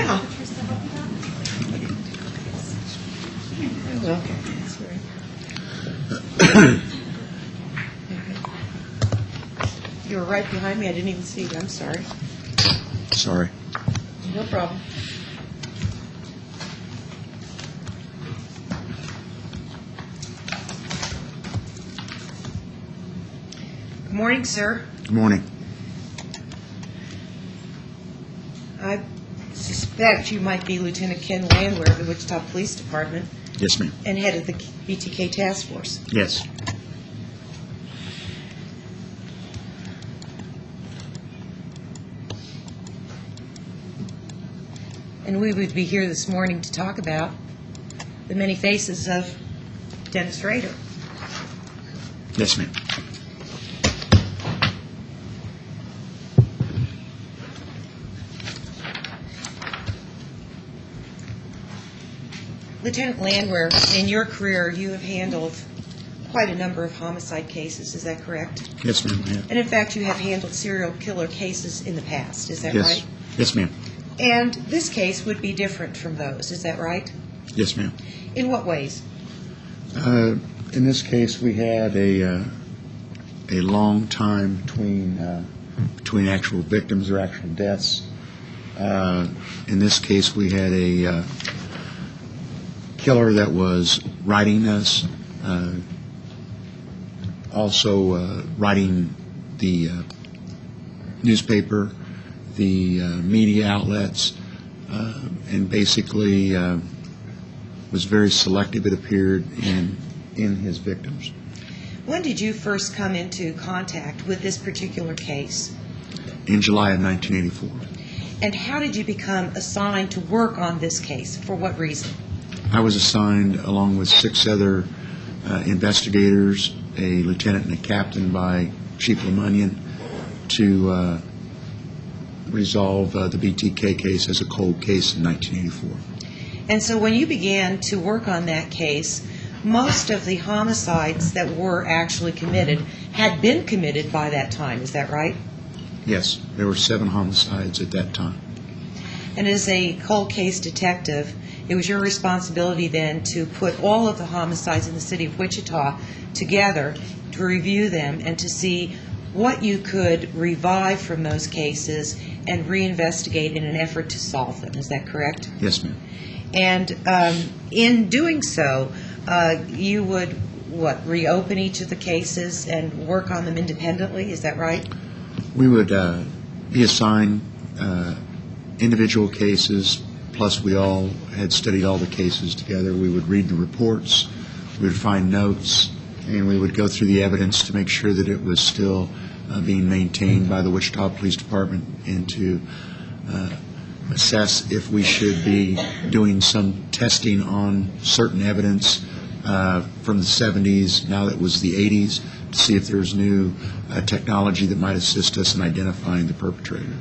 Yeah. Okay. You were right behind me. I didn't even see you. I'm sorry. Sorry. No problem. Good morning, sir. Good morning. I suspect you might be Lieutenant Ken Landwehr of the Wichita Police Department Yes, ma'am. and head of the BTK Task Force. Yes. And we would be here this morning to talk about the many faces of Dennis Rader. Yes, ma'am. Lieutenant Landwehr, in your career, you have handled quite a number of homicide cases. Is that correct? Yes, ma'am. I have. And in fact, you have handled serial killer cases in the past. Is that Yes. right? Yes, ma'am. And this case would be different from those. Is that right? Yes, ma'am. In what ways? In this case, we had a long time between actual victims or actual deaths. In this case, we had a killer that was writing us, also writing the newspaper, the media outlets, and basically was very selective, it appeared, in his victims. When did you first come into contact with this particular case? In July of 1984. And how did you become assigned to work on this case? For what reason? I was assigned, along with 6 other investigators, a lieutenant and a captain by Chief LeMunyon, to resolve the BTK case as a cold case in 1984. And so when you began to work on that case, most of the homicides that were actually committed had been committed by that time. Is that right? Yes, there were 7 homicides at that time. And as a cold case detective, it was your responsibility then to put all of the homicides in the city of Wichita together, to review them, and to see what you could revive from those cases and reinvestigate in an effort to solve them. Is that correct? Yes, ma'am. And in doing so, you would, reopen each of the cases and work on them independently? Is that right? We would be assigned individual cases, plus we all had studied all the cases together. We would read the reports, we would find notes, and we would go through the evidence to make sure that it was still being maintained by the Wichita Police Department, and to assess if we should be doing some testing on certain evidence from the 70s, now that it was the 80s, to see if there's new technology that might assist us in identifying the perpetrator.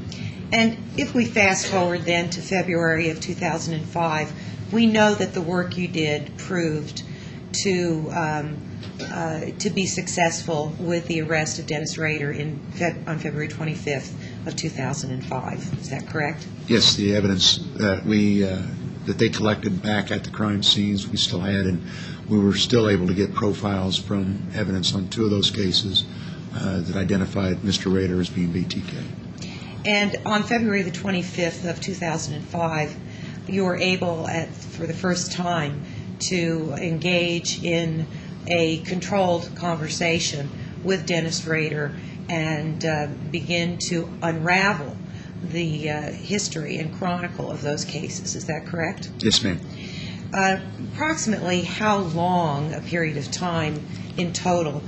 And if we fast forward then to February of 2005, we know that the work you did proved to be successful with the arrest of Dennis Rader on February 25th of 2005. Is that correct? Yes, the evidence that that they collected back at the crime scenes we still had, and we were still able to get profiles from evidence on 2 of those cases that identified Mr. Rader as being BTK. And on February the 25th of 2005, you were able, for the first time, to engage in a controlled conversation with Dennis Rader and begin to unravel the history and chronicle of those cases. Is that correct? Yes, ma'am. Approximately how long a period of time in total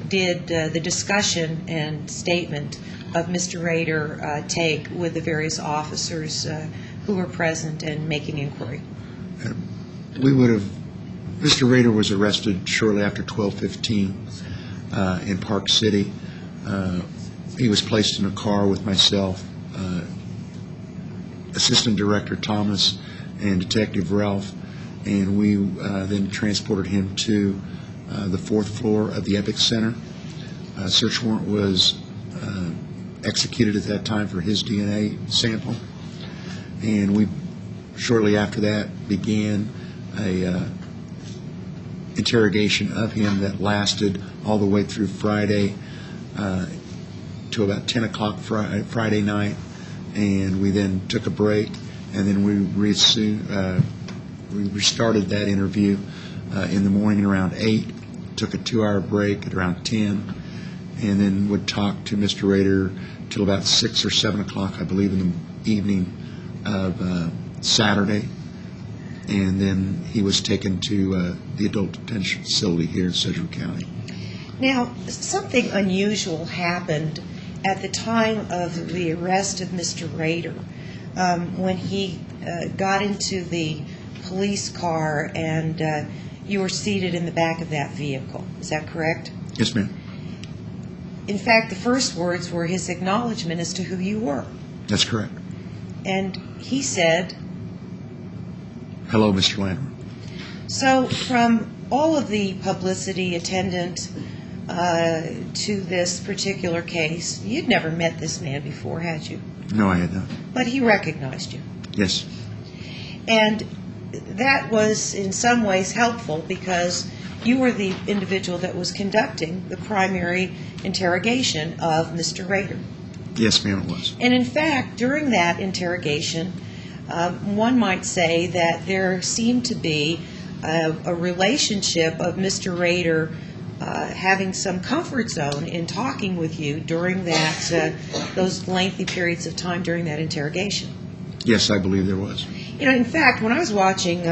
did the discussion and statement of Mr. Rader take with the various officers who were present and making inquiry? Mr. Rader was arrested shortly after 12:15 in Park City. He was placed in a car with myself, Assistant Director Thomas, and Detective Ralph, and we then transported him to the 4th floor of the Epic Center. A search warrant was executed at that time for his DNA sample, and we shortly after that began a interrogation of him that lasted all the way through Friday to about 10 o'clock Friday night, and we then took a break, and then we restarted that interview in the morning around 8, took a 2-hour break at around 10, and then would talk to Mr. Rader till about 6 or 7 o'clock, I believe, in the evening of Saturday, and then he was taken to the adult detention facility here in Sedgwick County. Now, something unusual happened at the time of the arrest of Mr. Rader when he got into the police car and you were seated in the back of that vehicle. Is that correct? Yes, ma'am. In fact, the first words were his acknowledgement as to who you were. That's correct. And he said, "Hello, Mr. Landwehr." So from all of the publicity attendant to this particular case, you'd never met this man before, had you? No, I had not. But he recognized you. Yes. And that was in some ways helpful because you were the individual that was conducting the primary interrogation of Mr. Rader. Yes, ma'am, it was. And in fact, during that interrogation, one might say that there seemed to be a relationship of Mr. Rader having some comfort zone in talking with you during that those lengthy periods of time during that interrogation. Yes, I believe there was. You know, in fact, when I was watching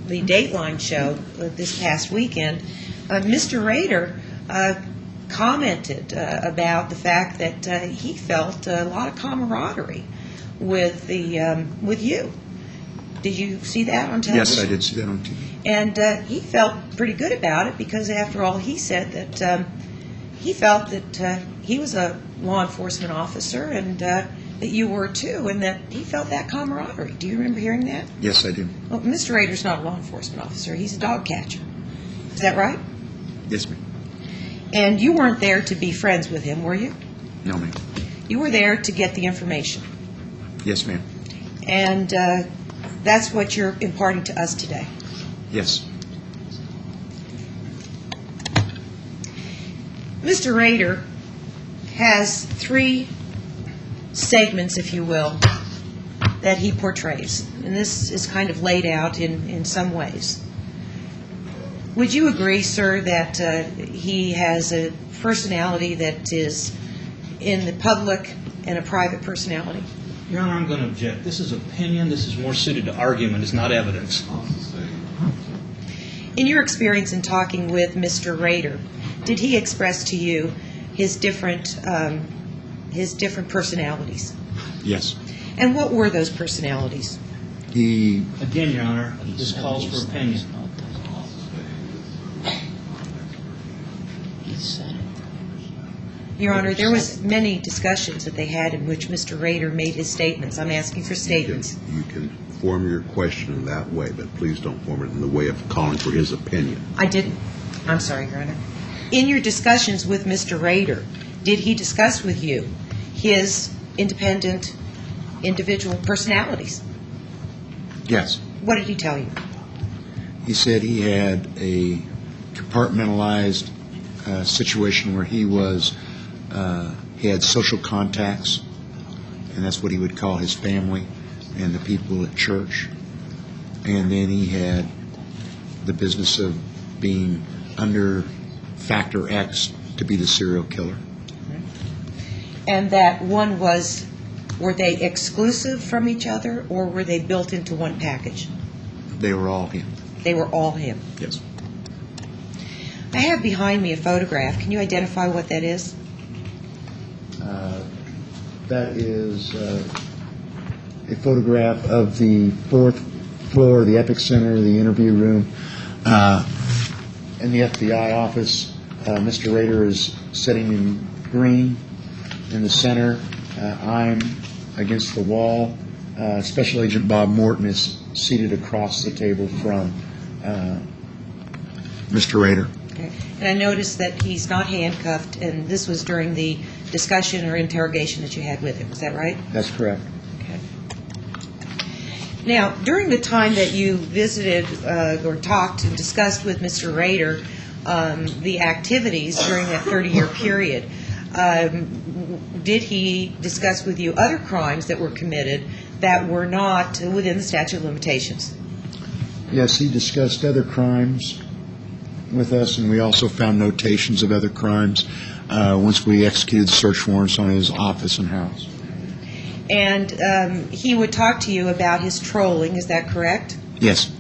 the Dateline show this past weekend, Mr. Rader commented about the fact that he felt a lot of camaraderie with you. Did you see that on television? Yes, I did see that on TV. And he felt pretty good about it because, after all, he said that he felt that he was a law enforcement officer and that you were too, and that he felt that camaraderie. Do you remember hearing that? Yes, I do. Well, Mr. Rader's not a law enforcement officer. He's a dog catcher. Is that right? Yes, ma'am. And you weren't there to be friends with him, were you? No, ma'am. You were there to get the information. Yes, ma'am. And that's what you're imparting to us today. Yes. Mr. Rader has 3 segments, if you will, that he portrays. And this is kind of laid out in some ways. Would you agree, sir, that he has a personality that is in the public and a private personality? Your Honor, I'm going to object. This is opinion. This is more suited to argument. It's not evidence. In your experience in talking with Mr. Rader, did he express to you his different personalities? Yes. And what were those personalities? He Again, Your Honor, this calls for opinion. Your Honor, there was many discussions that they had in which Mr. Rader made his statements. I'm asking for statements. You can form your question in that way, but please don't form it in the way of calling for his opinion. I didn't. I'm sorry, Your Honor. In your discussions with Mr. Rader, did he discuss with you his independent, individual personalities? Yes. What did he tell you? He said he had a compartmentalized situation where he had social contacts, and that's what he would call his family and the people at church. And then he had the business of being under factor X to be the serial killer. And that one was, were they exclusive from each other, or were they built into one package? They were all him. They were all him. Yes. I have behind me a photograph. Can you identify what that is? That is a photograph of the 4th floor, the Epic Center, the interview room. In the FBI office, Mr. Rader is sitting in green in the center. I'm against the wall. Special Agent Bob Morton is seated across the table from Mr. Rader. Okay. And I noticed that he's not handcuffed, and this was during the discussion or interrogation that you had with him. Is that right? That's correct. Okay. Now, during the time that you visited or talked and discussed with Mr. Rader the activities during that 30-year period, did he discuss with you other crimes that were committed that were not within the statute of limitations? Yes, he discussed other crimes with us, and we also found notations of other crimes once we executed search warrants on his office and house. And he would talk to you about his trolling, is that correct? Yes.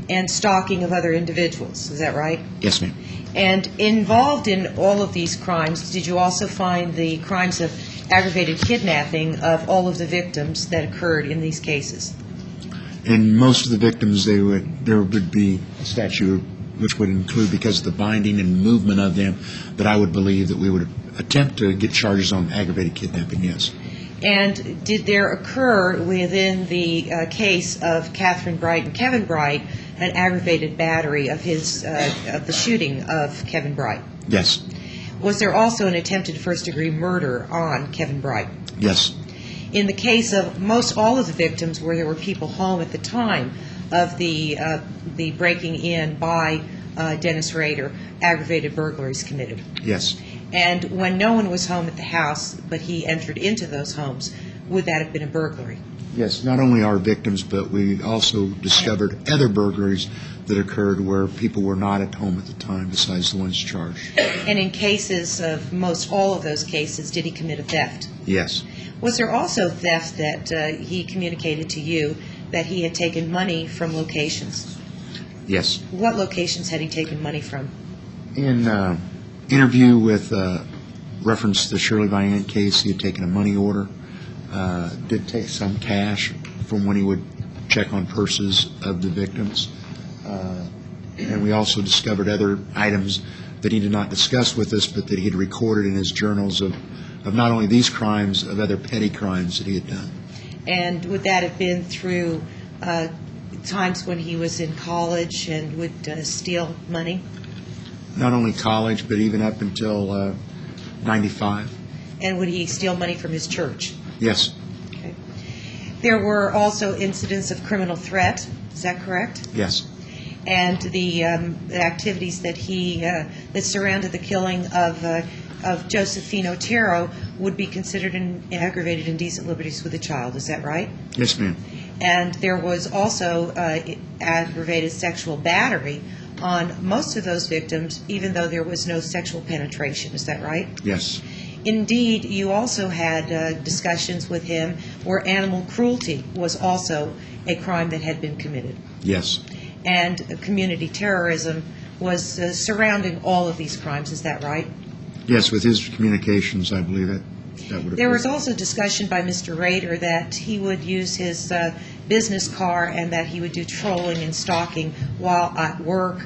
And stalking of other individuals, is that right? Yes, ma'am. And involved in all of these crimes, did you also find the crimes of aggravated kidnapping of all of the victims that occurred in these cases? In most of the victims, there would be a statute which would include, because of the binding and movement of them, that I would believe that we would attempt to get charges on aggravated kidnapping, yes. And did there occur within the case of Catherine Bright and Kevin Bright an aggravated battery of the shooting of Kevin Bright? Yes. Was there also an attempted first-degree murder on Kevin Bright? Yes. In the case of most all of the victims where there were people home at the time of the breaking in by Dennis Rader, aggravated burglaries committed? Yes. And when no one was home at the house, but he entered into those homes, would that have been a burglary? Yes, not only our victims, but we also discovered other burglaries that occurred where people were not at home at the time besides the ones charged. And in cases of most all of those cases, did he commit a theft? Yes. Was there also theft that he communicated to you that he had taken money from locations? Yes. What locations had he taken money from? In interview with reference to the Shirley Vian case, he had taken a money order, did take some cash from when he would check on purses of the victims. And we also discovered other items that he did not discuss with us, but that he had recorded in his journals of not only these crimes, of other petty crimes that he had done. And would that have been through times when he was in college and would steal money? Not only college, but even up until 95. And would he steal money from his church? Yes. Okay. There were also incidents of criminal threat, is that correct? Yes. And the activities that that surrounded the killing of Josefino Otero would be considered an aggravated indecent liberties with a child, is that right? Yes, ma'am. And there was also aggravated sexual battery on most of those victims, even though there was no sexual penetration, is that right? Yes. Indeed, you also had discussions with him where animal cruelty was also a crime that had been committed. Yes. And community terrorism was surrounding all of these crimes, is that right? Yes, with his communications, I believe that would have There was also discussion by Mr. Rader that he would use his business car and that he would do trolling and stalking while at work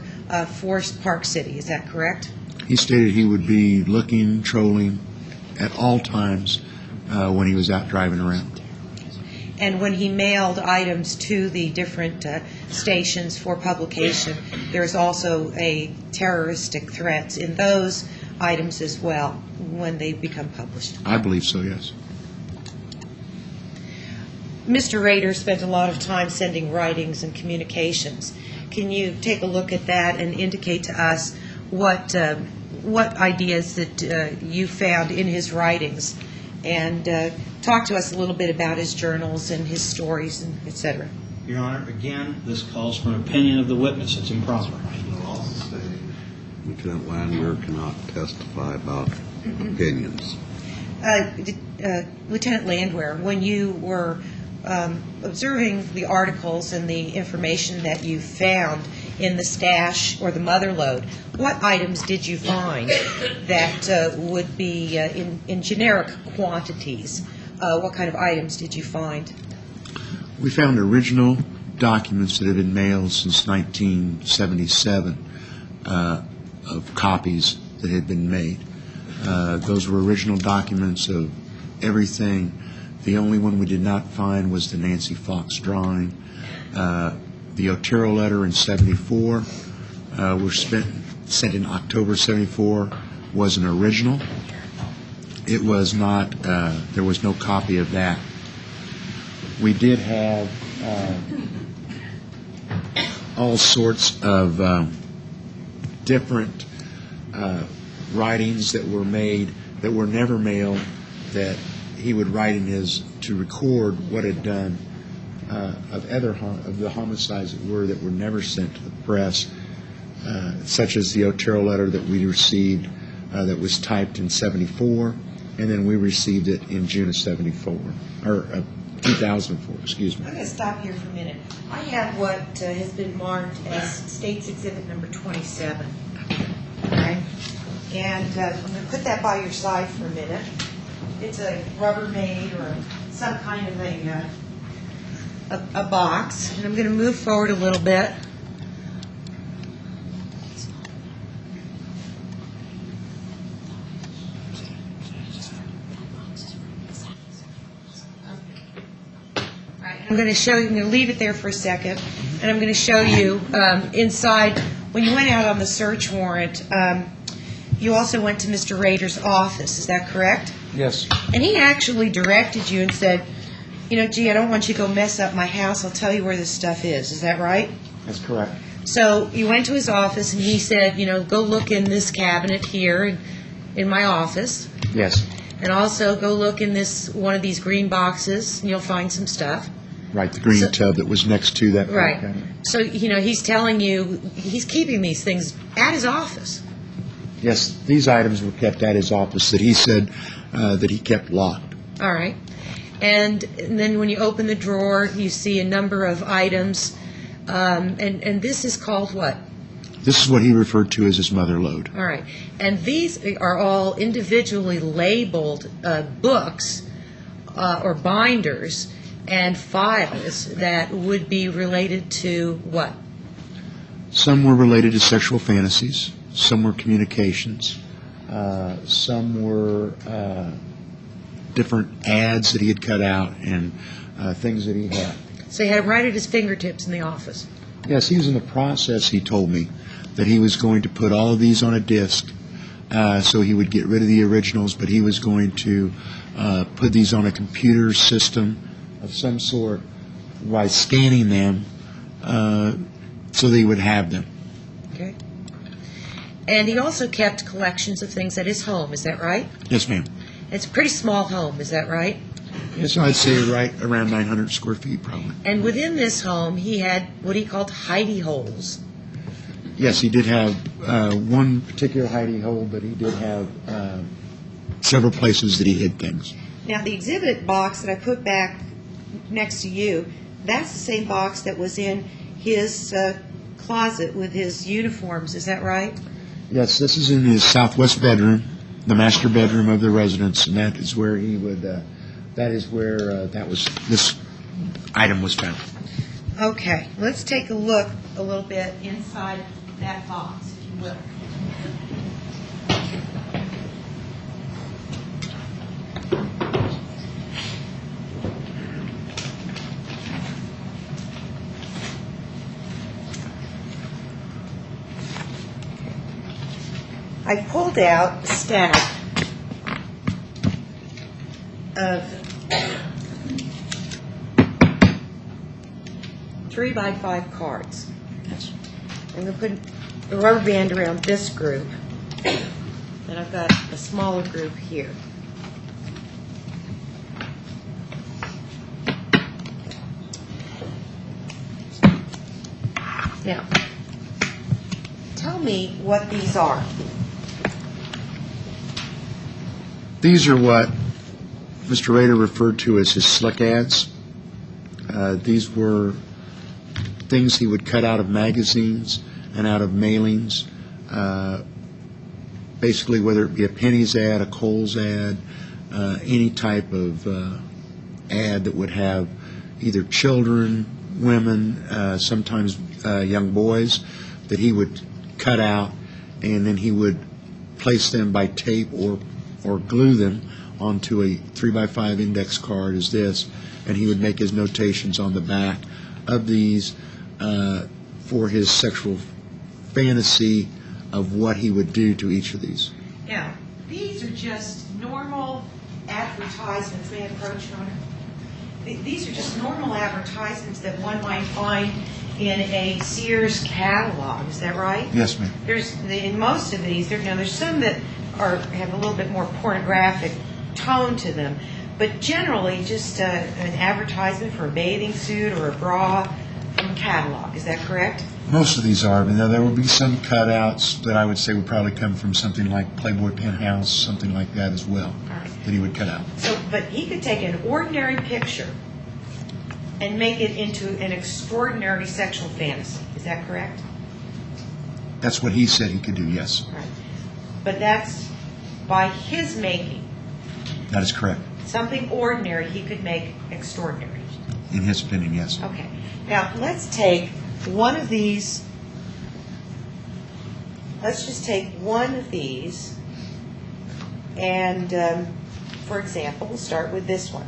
for Park City, is that correct? He stated he would be looking, trolling at all times when he was out driving around. And when he mailed items to the different stations for publication, there's also a terroristic threats in those items as well when they become published. I believe so, yes. Mr. Rader spent a lot of time sending writings and communications. Can you take a look at that and indicate to us what ideas that you found in his writings, and talk to us a little bit about his journals and his stories, and et cetera? Your Honor, again, this calls for an opinion of the witness. It's improper. Lieutenant Landwehr cannot testify about opinions. Lieutenant Landwehr, when you were observing the articles and the information that you found in the stash or the mother lode, what items did you find that would be in generic quantities? What kind of items did you find? We found original documents that had been mailed since 1977 of copies that had been made. Those were original documents of everything. The only one we did not find was the Nancy Fox drawing. The Otero letter in 74 sent in October 74 was an original. It was not, there was no copy of that. We did have all sorts of different writings that were made that were never mailed, that he would write in his to record what had done of the homicides that were never sent to the press, such as the Otero letter that we received that was typed in '74, and then we received it in June of '74 or 2004. Excuse me. I'm going to stop here for a minute. I have what has been marked as State's Exhibit number 27. Okay? And I'm going to put that by your side for a minute. It's a Rubbermaid or some kind of a box. And I'm going to move forward a little bit. I'm going to show you, I'm going to leave it there for a second, and I'm going to show you inside, when you went out on the search warrant, you also went to Mr. Rader's office, is that correct? Yes. And he actually directed you and said, you know, gee, I don't want you to go mess up my house, I'll tell you where this stuff is that right? That's correct. So you went to his office, and he said, you know, go look in this cabinet here in my office. Yes. And also go look in one of these green boxes, and you'll find some stuff. Right, the green tub that was next to that. Right. So, you know, he's telling you he's keeping these things at his office. Yes, these items were kept at his office that he said that he kept locked. All right. And then when you open the drawer, you see a number of items. And this is called what? This is what he referred to as his mother lode. All right. And these are all individually labeled books or binders and files that would be related to what? Some were related to sexual fantasies. Some were communications. Some were different ads that he had cut out and things that he had. So he had them right at his fingertips in the office. Yes, he was in the process, he told me, that he was going to put all of these on a disc so he would get rid of the originals, but he was going to put these on a computer system of some sort by scanning them so that he would have them. Okay. And he also kept collections of things at his home, is that right? Yes, ma'am. It's a pretty small home, is that right? Yes, I'd say right around 900 square feet, probably. And within this home, he had what he called hidey holes. Yes, he did have one particular hidey hole, but he did have several places that he hid things. Now, the exhibit box that I put back next to you, that's the same box that was in his closet with his uniforms, is that right? Yes, this is in his southwest bedroom, the master bedroom of the residence, and that is where he would, this item was found. Okay, let's take a look a little bit inside that box, if you will. I pulled out a stack of 3x5 cards. I'm going to put a rubber band around this group, and I've got a smaller group here. Now, tell me what these are. These are what Mr. Rader referred to as his slick ads. These were things he would cut out of magazines and out of mailings, basically whether it be a Penny's ad, a Kohl's ad, any type of ad that would have either children, women, sometimes young boys, that he would cut out, and then he would place them by tape or glue them onto a 3x5 index card as this, and he would make his notations on the back of these for his sexual fantasy of what he would do to each of these. Now, these are just normal advertisements. May I approach, Your Honor? these are just normal advertisements that one might find in a Sears catalog. Is that right? Yes, ma'am. In most of these, there's some that have a little bit more pornographic tone to them, but generally just an advertisement for a bathing suit or a bra from a catalog. Is that correct? Most of these are, but there will be some cutouts that I would say would probably come from something like Playboy Penthouse, something like that as well, All right. that he would cut out. So, but he could take an ordinary picture and make it into an extraordinary sexual fantasy. Is that correct? That's what he said he could do, yes. Right. But that's by his making. That is correct. Something ordinary he could make extraordinary. In his opinion, yes. Okay. Now, let's take one of these. Let's just take one of these. And, for example, we'll start with this one.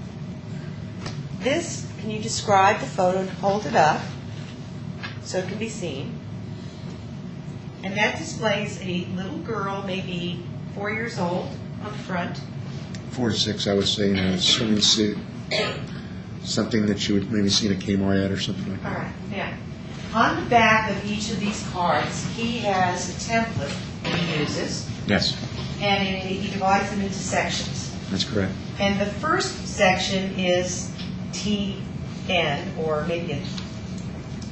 This, can you describe the photo and hold it up so it can be seen? And that displays a little girl, maybe 4 years old, on the front. 4 to 6, I would say, in a swimming suit. Something that you would maybe see in a Kmart ad or something like All that. right, now, on the back of each of these cards, he has a template that he uses, Yes, and he divides them into sections. that's correct. And the first section is TN, or maybe a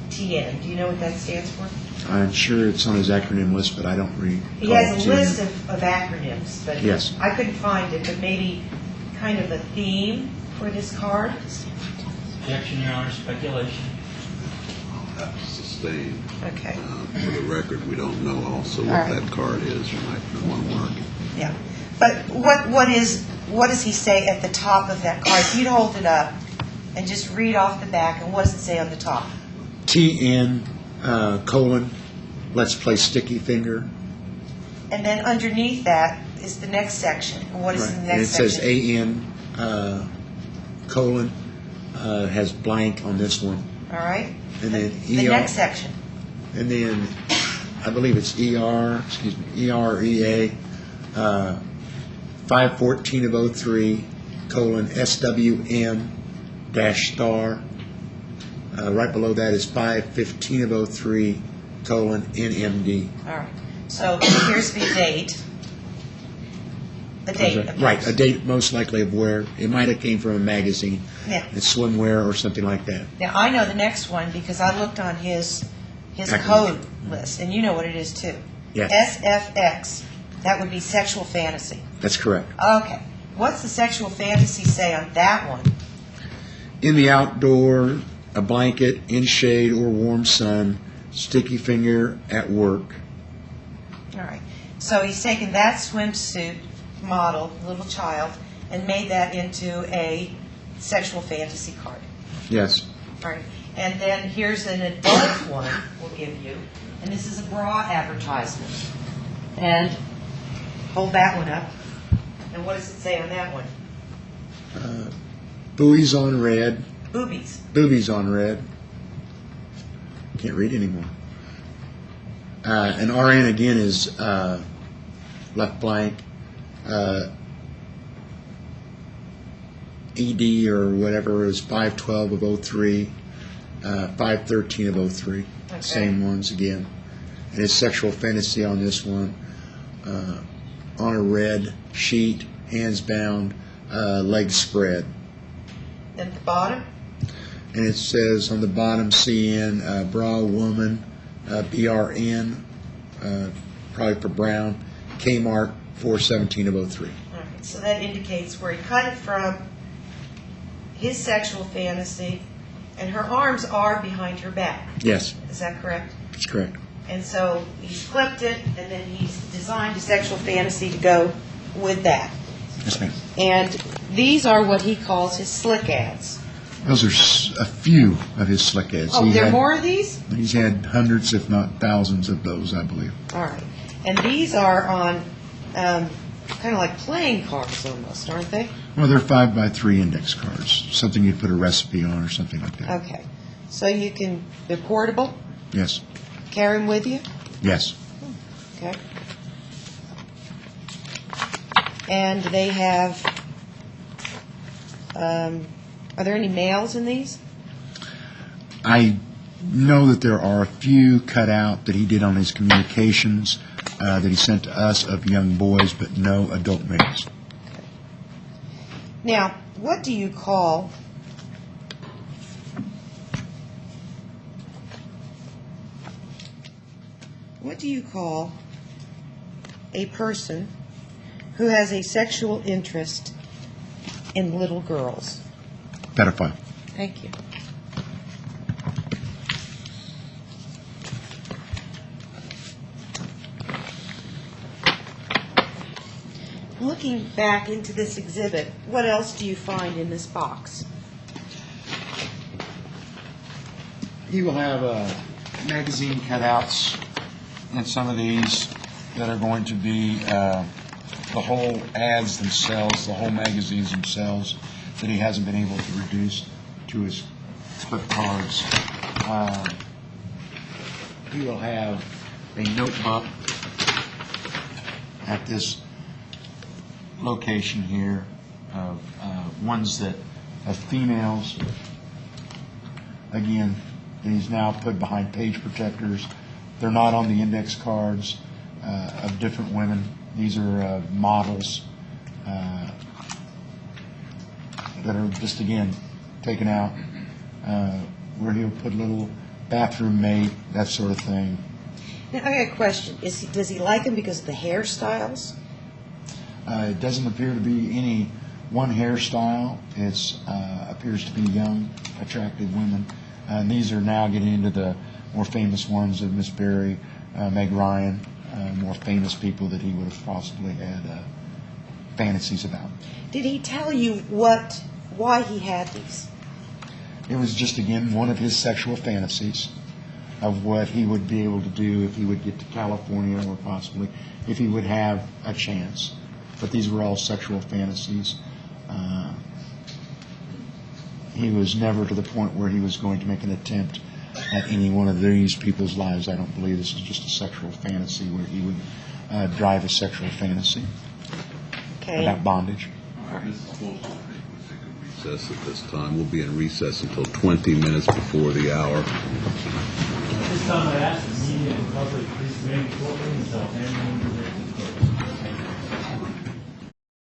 TN. Do you know what that stands for? I'm sure it's on his acronym list, but I don't read. He has a list of acronyms, but Yes. I couldn't find it, but maybe kind of a theme for this card. Objection, Your Honor, speculation. Sustained. Okay. For the record, we don't know also what All right. that card is. You might want to mark it. Yeah. But what does he say at the top of that card? If you'd hold it up and just read off the back, and what does it say on the top? TN, colon, let's play sticky finger. And then underneath that is the next section. And what is in the And it next says section? AN, colon, has blank on this one. All right. And then The ER. next section. And then, I believe it's EREA, 514 of 03, colon, SWM dash star. Right below that is 515 of 03, colon, NMD. All right. So here's the date. A date. Right, a date most likely of where, it might have came from a magazine. Yeah. It's swimwear or something like that. Now, I know the next one because I looked on his Acronym. code list, and you know what it is too. Yes. SFX. That would be sexual fantasy. That's correct. Okay. What's the sexual fantasy say on that one? In the outdoor, a blanket, in shade or warm sun, sticky finger at work. All right. So he's taken that swimsuit model, little child, and made that into a sexual fantasy card. Yes. All right. And then here's an adult one we'll give you. And this is a bra advertisement. And hold that one up. And what does it say on that one? Buoys on red. Boobies. Boobies on red. Can't read anymore. And RN again is left blank. ED or whatever is 512 of 03, 513 of 03. Okay. Same ones again. And it's sexual fantasy on this one. On a red sheet, hands bound, legs spread. And at the bottom? And it says on the bottom, CN, bra woman, BRN, probably for brown, Kmart, 417 of 03. All right. So that indicates where he cut it from, his sexual fantasy, and her arms are behind her back. Yes, Is that correct? that's correct. And so he's flipped it, and then he's designed a sexual fantasy to go with that. Yes, ma'am. And these are what he calls his slick ads. Those are a few of his slick ads. Oh, there are more of these? He's had hundreds, if not thousands, of those, I believe. All right. And these are on kind of like playing cards almost, aren't they? Well, they're 5x3 index cards, something you'd put a recipe on or something like that. Okay. So they're portable? Yes, Carry them with you? yes. Okay. And they have a Are there any males in these? I know that there are a few cut out that he did on his communications that he sent to us of young boys, but no adult males. Now, what do you call a person who has a sexual interest in little girls? Pedophile. Thank you. Looking back into this exhibit, what else do you find in this box? He will have magazine cutouts in some of these that are going to be the whole ads themselves, the whole magazines themselves, that he hasn't been able to reduce to his clip cards. He will have a notebook at this location here of ones that of females, again, that he's now put behind page protectors. They're not on the index cards of different women. These are models that are just, again, taken out, where he'll put little bathroom maid, that sort of thing. Now, I got a question. Does he like them because of the hairstyles? It doesn't appear to be any one hairstyle. It appears to be young, attractive women. And these are now getting into the more famous ones of Miss Berry, Meg Ryan, more famous people that he would have possibly had fantasies about. Did he tell you why he had these? It was just, again, one of his sexual fantasies of what he would be able to do if he would get to California, or possibly if he would have a chance. But these were all sexual fantasies. He was never to the point where he was going to make an attempt at any one of these people's lives. I don't believe this is just a sexual fantasy where he would drive a sexual fantasy about bondage. Recess at this time. We'll be in recess until 20 minutes before the hour. At this time, I ask the media and public, please remain in the courtroom until anyone